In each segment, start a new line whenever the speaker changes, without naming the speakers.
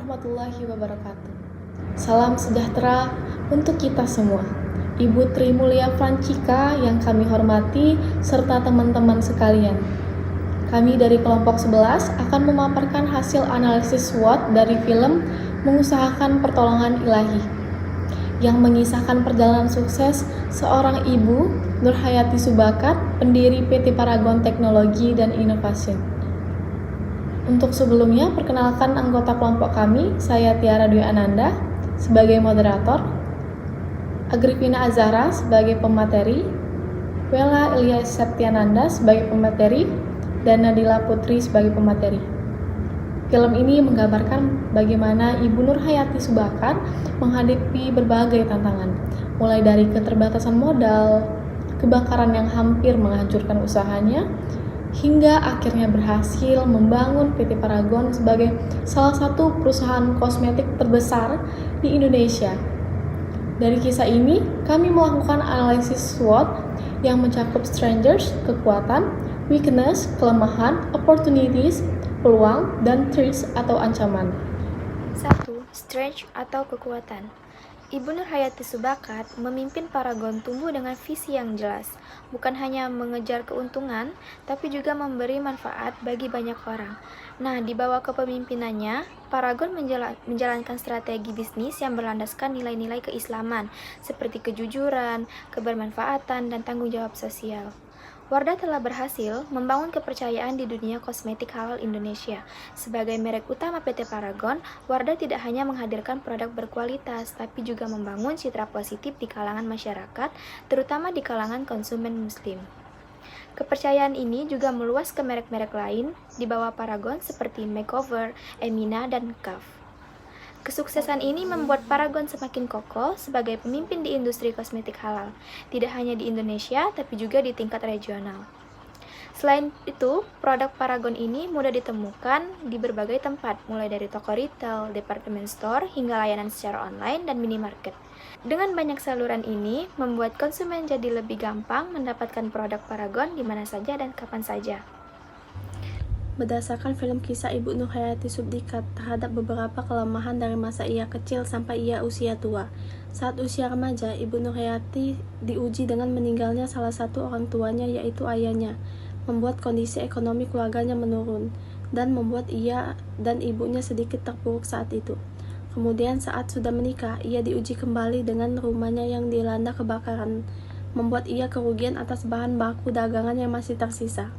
warahmatullahi wabarakatuh. Salam sejahtera untuk kita semua. Ibu Tri Mulia Francika yang kami hormati serta teman-teman sekalian. Kami dari kelompok 11 akan memaparkan hasil analisis SWOT dari film Mengusahakan Pertolongan Ilahi yang mengisahkan perjalanan sukses seorang ibu, Nurhayati Subakat, pendiri PT Paragon Teknologi dan Inovasi. Untuk sebelumnya, perkenalkan anggota kelompok kami, saya Tiara Dwi Ananda sebagai moderator, Agripina Azhara sebagai pemateri, Wela Ilyas Septiananda sebagai pemateri, dan Nadila Putri sebagai pemateri. Film ini menggambarkan bagaimana Ibu Nurhayati Subakat menghadapi berbagai tantangan, mulai dari keterbatasan modal, kebakaran yang hampir menghancurkan usahanya, hingga akhirnya berhasil membangun PT Paragon sebagai salah satu perusahaan kosmetik terbesar di Indonesia. Dari kisah ini, kami melakukan analisis SWOT yang mencakup strengths, kekuatan, weakness, kelemahan, opportunities, peluang, dan threats atau ancaman.
1. Strength atau kekuatan. Ibu Nurhayati Subakat memimpin Paragon tumbuh dengan visi yang jelas, bukan hanya mengejar keuntungan, tapi juga memberi manfaat bagi banyak orang. Nah, di bawah kepemimpinannya, Paragon menjalankan strategi bisnis yang berlandaskan nilai-nilai keislaman, seperti kejujuran, kebermanfaatan, dan tanggung jawab sosial. Wardah telah berhasil membangun kepercayaan di dunia kosmetik halal Indonesia. Sebagai merek utama PT Paragon, Wardah tidak hanya menghadirkan produk berkualitas, tapi juga membangun citra positif di kalangan masyarakat, terutama di kalangan konsumen muslim. Kepercayaan ini juga meluas ke merek-merek lain di bawah Paragon seperti Makeover, Emina, dan Kaf. Kesuksesan ini membuat Paragon semakin kokoh sebagai pemimpin di industri kosmetik halal, tidak hanya di Indonesia, tapi juga di tingkat regional. Selain itu, produk Paragon ini mudah ditemukan di berbagai tempat, mulai dari toko retail, department store, hingga layanan secara online dan minimarket. Dengan banyak saluran ini, membuat konsumen jadi lebih gampang mendapatkan produk Paragon di mana saja dan kapan saja.
Berdasarkan film kisah Ibu Nurhayati Subakat terhadap beberapa kelemahan dari masa ia kecil sampai ia usia tua. Saat usia remaja, Ibu Nurhayati diuji dengan meninggalnya salah satu orang tuanya, yaitu ayahnya, membuat kondisi ekonomi keluarganya menurun, dan membuat ia dan ibunya sedikit terpuruk saat itu. Kemudian saat sudah menikah, ia diuji kembali dengan rumahnya yang dilanda kebakaran, membuat ia kerugian atas bahan baku dagangan yang masih tersisa.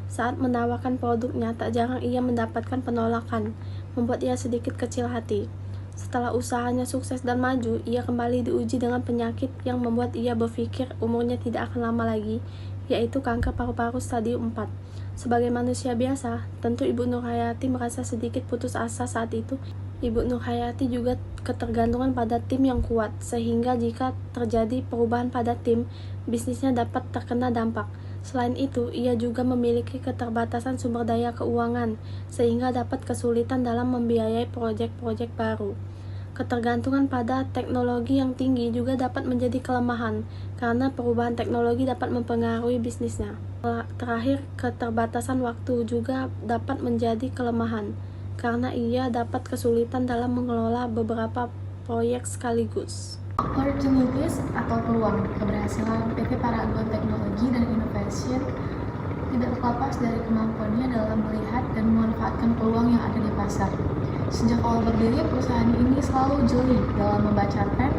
Saat menawarkan produknya, tak jarang ia mendapatkan penolakan, membuat ia sedikit kecil hati. Setelah usahanya sukses dan maju, ia kembali diuji dengan penyakit yang membuat ia berpikir umurnya tidak akan lama lagi, yaitu kanker paru-paru stadium 4. Sebagai manusia biasa, tentu Ibu Nurhayati merasa sedikit putus asa saat itu. Ibu Nurhayati juga ketergantungan pada tim yang kuat, sehingga jika terjadi perubahan pada tim, bisnisnya dapat terkena dampak. Selain itu, ia juga memiliki keterbatasan sumber daya keuangan, sehingga dapat kesulitan dalam membiayai proyek-proyek baru. Ketergantungan pada teknologi yang tinggi juga dapat menjadi kelemahan, karena perubahan teknologi dapat mempengaruhi bisnisnya. Terakhir, keterbatasan waktu juga dapat menjadi kelemahan, karena ia dapat kesulitan dalam mengelola beberapa proyek sekaligus.
Opportunities atau peluang keberhasilan PT Paragon Teknologi dan Inovasi tidak terlepas dari kemampuannya dalam melihat dan memanfaatkan peluang yang ada di pasar. Sejak awal berdiri, perusahaan ini selalu jeli dalam membaca tren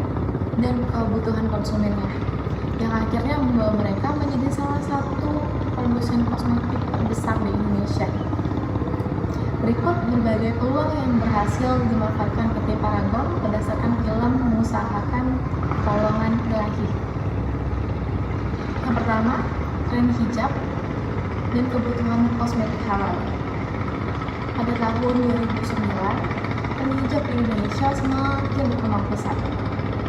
dan kebutuhan konsumennya, yang akhirnya membawa mereka menjadi salah satu produsen kosmetik terbesar di Indonesia. Berikut berbagai peluang yang berhasil dimanfaatkan PT Paragon berdasarkan film Mengusahakan Pertolongan Ilahi. Yang pertama, tren hijab dan kebutuhan kosmetik halal. Pada tahun 2009, tren hijab di Indonesia semakin berkembang pesat.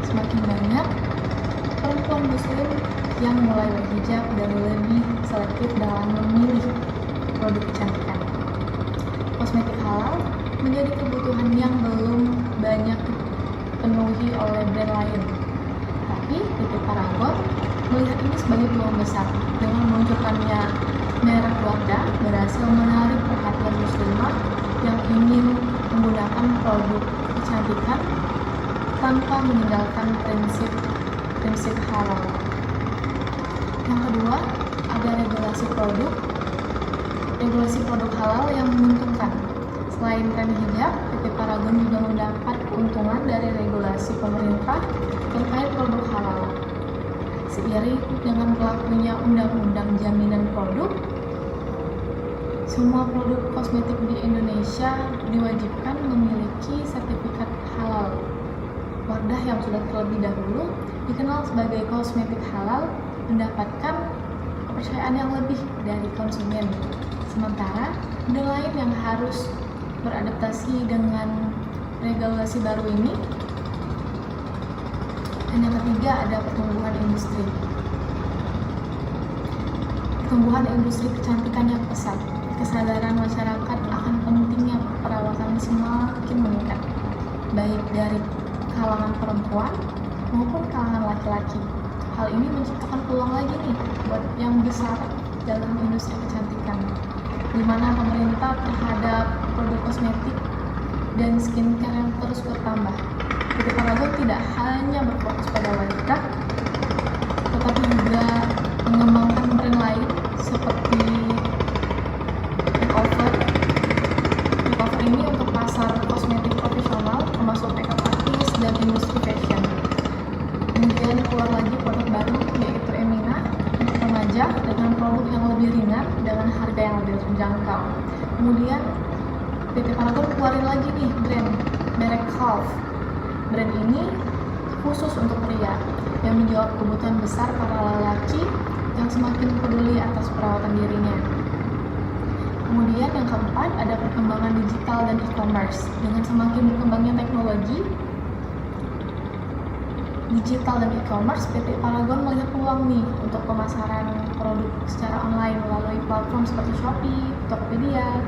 Semakin banyak perempuan muslim yang mulai berhijab dan lebih selektif dalam memilih produk kecantikan. Kosmetik halal menjadi kebutuhan yang belum banyak dipenuhi oleh brand lain. Tapi PT Paragon melihat ini sebagai peluang besar. Dengan meluncurkannya merek Wardah berhasil menarik perhatian muslimah yang ingin menggunakan produk produk kecantikan tanpa meninggalkan prinsip halal. Yang kedua, ada regulasi produk halal yang menguntungkan. Selain tren hijab, PT Paragon juga mendapat keuntungan dari regulasi pemerintah terkait produk halal. Seiring dengan berlakunya Undang-Undang Jaminan Produk, semua produk kosmetik di Indonesia diwajibkan memiliki sertifikat halal. Wardah yang sudah terlebih dahulu dikenal sebagai kosmetik halal mendapatkan kepercayaan yang lebih dari konsumen. Sementara brand lain yang harus beradaptasi dengan regulasi baru ini. Dan yang ketiga ada pertumbuhan industri. Pertumbuhan industri kecantikan yang pesat. Kesadaran masyarakat akan pentingnya perawatan semakin meningkat, baik dari kalangan perempuan maupun kalangan laki-laki. Hal ini menciptakan peluang lagi nih buat yang besar dalam industri kecantikan, di mana pemerintah terhadap produk kosmetik dan skincare yang terus bertambah. PT Paragon tidak hanya berfokus pada wanita, tetapi juga mengembangkan brand lain seperti makeover. Makeover ini untuk pasar kosmetik profesional, termasuk makeup artist dan industri fashion. Kemudian keluar lagi produk baru, yaitu Emina untuk remaja dengan produk yang lebih ringan dengan harga yang lebih terjangkau. Kemudian PT Paragon keluarin lagi nih brand merek Half. Brand ini khusus untuk pria yang menjawab kebutuhan besar para lelaki yang semakin peduli atas perawatan dirinya. Kemudian yang keempat ada perkembangan digital dan e-commerce. Dengan semakin berkembangnya teknologi digital dan e-commerce, PT Paragon melihat peluang nih untuk pemasaran produk secara online melalui platform seperti Shopee, Tokopedia,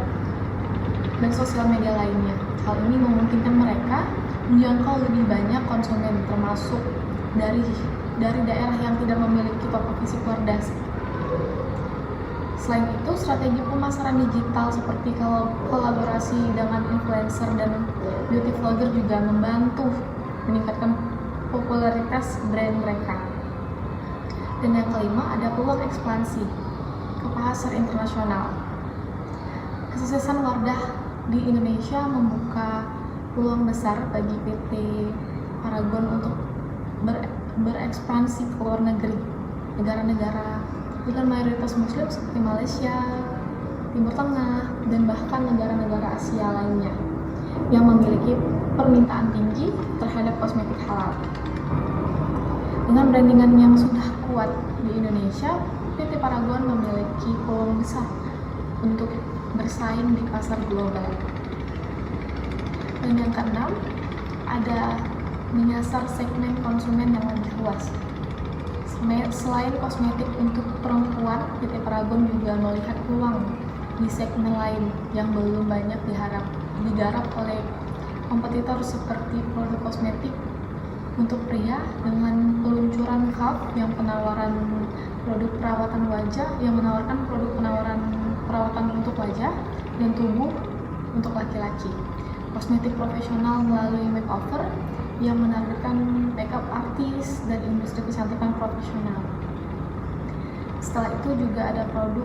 dan sosial media lainnya. Hal ini memungkinkan mereka menjangkau lebih banyak konsumen, termasuk dari daerah yang tidak memiliki toko fisik Wardah. Selain itu, strategi pemasaran digital seperti kolaborasi dengan influencer dan beauty vlogger juga membantu meningkatkan popularitas brand mereka. Dan yang kelima, ada peluang ekspansi ke pasar internasional. Kesuksesan Wardah di Indonesia membuka peluang besar bagi PT Paragon untuk berekspansi ke luar negeri, negara-negara dengan mayoritas muslim seperti Malaysia, Timur Tengah, dan bahkan negara-negara Asia lainnya yang memiliki permintaan tinggi terhadap kosmetik halal. Dengan brandingan yang sudah kuat di Indonesia, PT Paragon memiliki peluang besar untuk bersaing di pasar global. Dan yang keenam, ada menyasar segmen konsumen yang lebih luas. Selain kosmetik untuk perempuan, PT Paragon juga melihat peluang di segmen lain yang belum banyak digarap oleh kompetitor seperti produk kosmetik untuk pria dengan peluncuran Half yang penawaran produk perawatan wajah yang menawarkan produk perawatan untuk wajah dan tubuh untuk laki-laki. Kosmetik profesional melalui makeover yang menargetkan makeup artist dan industri kecantikan profesional. Setelah itu juga ada produk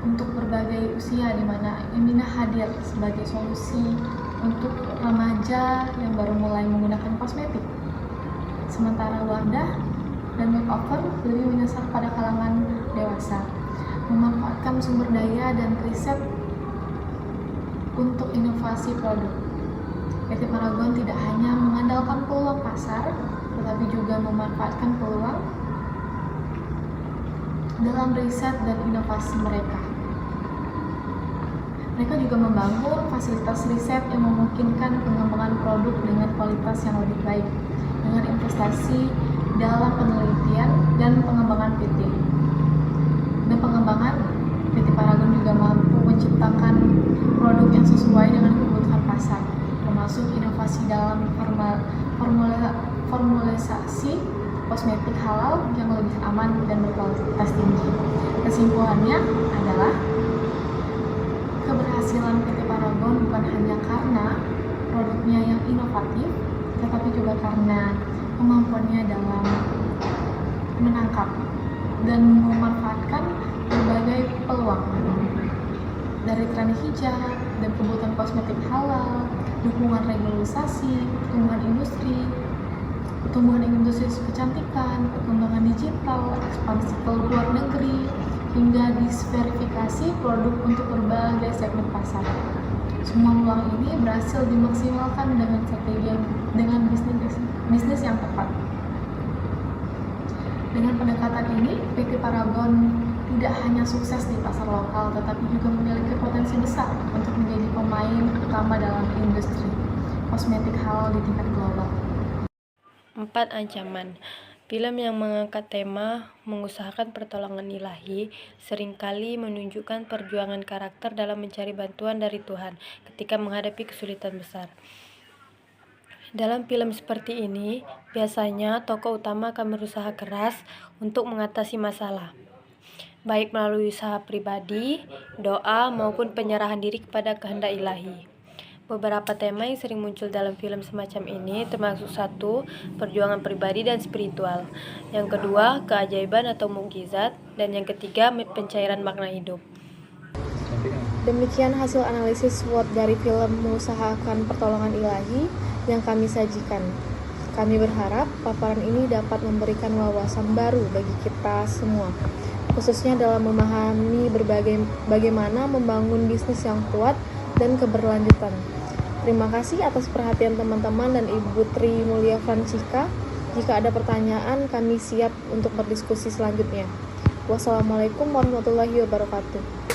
untuk berbagai usia di mana Emina hadir sebagai solusi untuk remaja yang baru mulai menggunakan kosmetik. Sementara Wardah dan makeover lebih menyasar pada kalangan dewasa, memanfaatkan sumber daya dan riset untuk inovasi produk. PT Paragon tidak hanya mengandalkan peluang pasar, tetapi juga memanfaatkan peluang dalam riset dan inovasi mereka. Mereka juga membangun fasilitas riset yang memungkinkan pengembangan produk dengan kualitas yang lebih baik, dengan investasi dalam penelitian dan pengembangan PT. Dan pengembangan PT Paragon juga mampu menciptakan produk yang sesuai dengan kebutuhan pasar, termasuk inovasi dalam formulasi kosmetik halal yang lebih aman dan berkualitas tinggi. Kesimpulannya adalah keberhasilan PT Paragon bukan hanya karena produknya yang inovatif, tetapi juga karena kemampuannya dalam menangkap dan memanfaatkan berbagai peluang dari tren hijab dan kebutuhan kosmetik halal, dukungan regulasi, pertumbuhan industri kecantikan, perkembangan digital, ekspansi ke luar negeri, hingga diversifikasi produk untuk berbagai segmen pasar. Semua peluang ini berhasil dimaksimalkan dengan strategi dengan bisnis yang tepat. Dengan pendekatan ini, PT Paragon tidak hanya sukses di pasar lokal, tetapi juga memiliki potensi besar untuk menjadi pemain utama dalam industri kosmetik halal di tingkat global.
4. Ancaman. Film yang mengangkat tema mengusahakan pertolongan ilahi seringkali menunjukkan perjuangan karakter dalam mencari bantuan dari Tuhan ketika menghadapi kesulitan besar. Dalam film seperti ini, biasanya tokoh utama akan berusaha keras untuk mengatasi masalah, baik melalui usaha pribadi, doa, maupun penyerahan diri kepada kehendak ilahi. Beberapa tema yang sering muncul dalam film semacam ini termasuk 1. Perjuangan pribadi dan spiritual, yang kedua, keajaiban atau mukjizat, dan yang ketiga, pencairan makna hidup.
Demikian hasil analisis SWOT dari film mengusahakan pertolongan ilahi yang kami sajikan. Kami berharap paparan ini dapat memberikan wawasan baru bagi kita semua, khususnya dalam memahami bagaimana membangun bisnis yang kuat dan keberlanjutan. Terima kasih atas perhatian teman-teman dan Ibu Tri Mulia Francika. Jika ada pertanyaan, kami siap untuk berdiskusi selanjutnya. Wassalamualaikum warahmatullahi wabarakatuh.